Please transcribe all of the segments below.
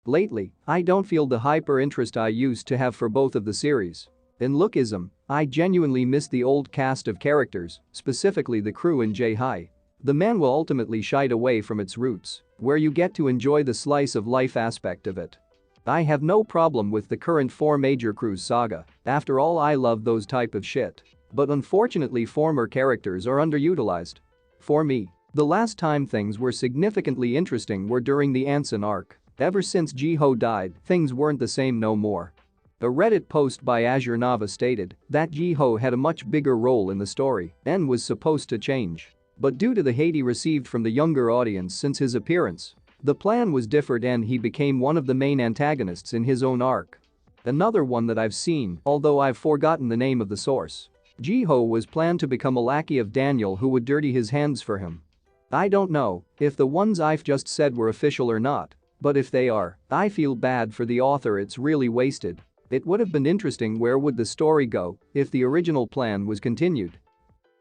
Lately, I don't feel the hyper interest I used to have for both of the series. In Lookism, I genuinely miss the old cast of characters, specifically the crew in J-High. The manual ultimately shied away from its roots, where you get to enjoy the slice of life aspect of it. I have no problem with the current 4 major crews saga, after all I love those type of shit. But unfortunately former characters are underutilized. For me, the last time things were significantly interesting were during the Anson arc. Ever since Ji-Ho died, things weren't the same no more. A Reddit post by Azure Nava stated that Ji-Ho had a much bigger role in the story and was supposed to change. But due to the hate he received from the younger audience since his appearance, the plan was differed and he became one of the main antagonists in his own arc. Another one that I've seen, although I've forgotten the name of the source. Ji-Ho was planned to become a lackey of Daniel who would dirty his hands for him. I don't know if the ones I've just said were official or not, but if they are, I feel bad for the author. It's really wasted. It would have been interesting where would the story go if the original plan was continued.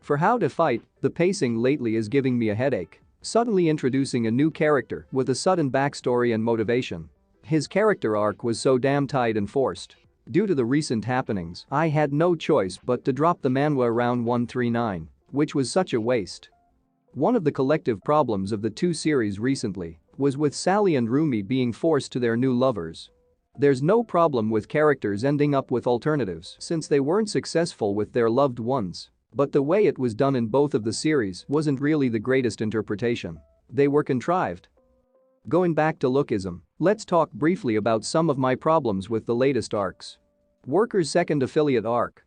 For How to Fight, the pacing lately is giving me a headache. Suddenly introducing a new character with a sudden backstory and motivation. His character arc was so damn tight and forced. Due to the recent happenings, I had no choice but to drop the manhwa around 139, which was such a waste. One of the collective problems of the 2 series recently was with Sally and Rumi being forced to their new lovers. There's no problem with characters ending up with alternatives since they weren't successful with their loved ones. But the way it was done in both of the series wasn't really the greatest interpretation. They were contrived. Going back to Lookism, let's talk briefly about some of my problems with the latest arcs. Worker's second affiliate arc.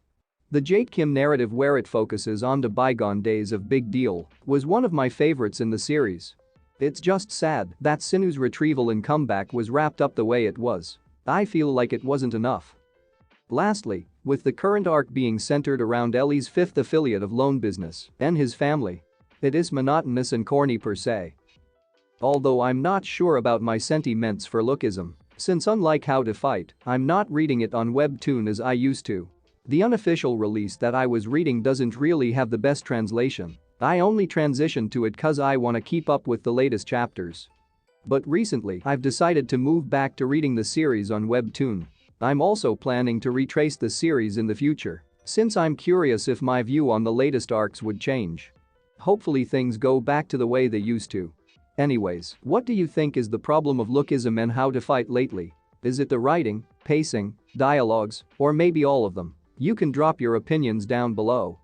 The Jade Kim narrative, where it focuses on the bygone days of Big Deal, was one of my favorites in the series. It's just sad that Sinu's retrieval and comeback was wrapped up the way it was. I feel like it wasn't enough. Lastly, with the current arc being centered around Ellie's 5th affiliate of Loan Business and his family, it is monotonous and corny per se. Although I'm not sure about my sentiments for Lookism, since unlike How to Fight, I'm not reading it on Webtoon as I used to. The unofficial release that I was reading doesn't really have the best translation. I only transitioned to it cause I wanna keep up with the latest chapters. But recently I've decided to move back to reading the series on Webtoon. I'm also planning to retrace the series in the future, since I'm curious if my view on the latest arcs would change. Hopefully things go back to the way they used to. Anyways, what do you think is the problem of Lookism and How to Fight lately? Is it the writing, pacing, dialogues, or maybe all of them? You can drop your opinions down below.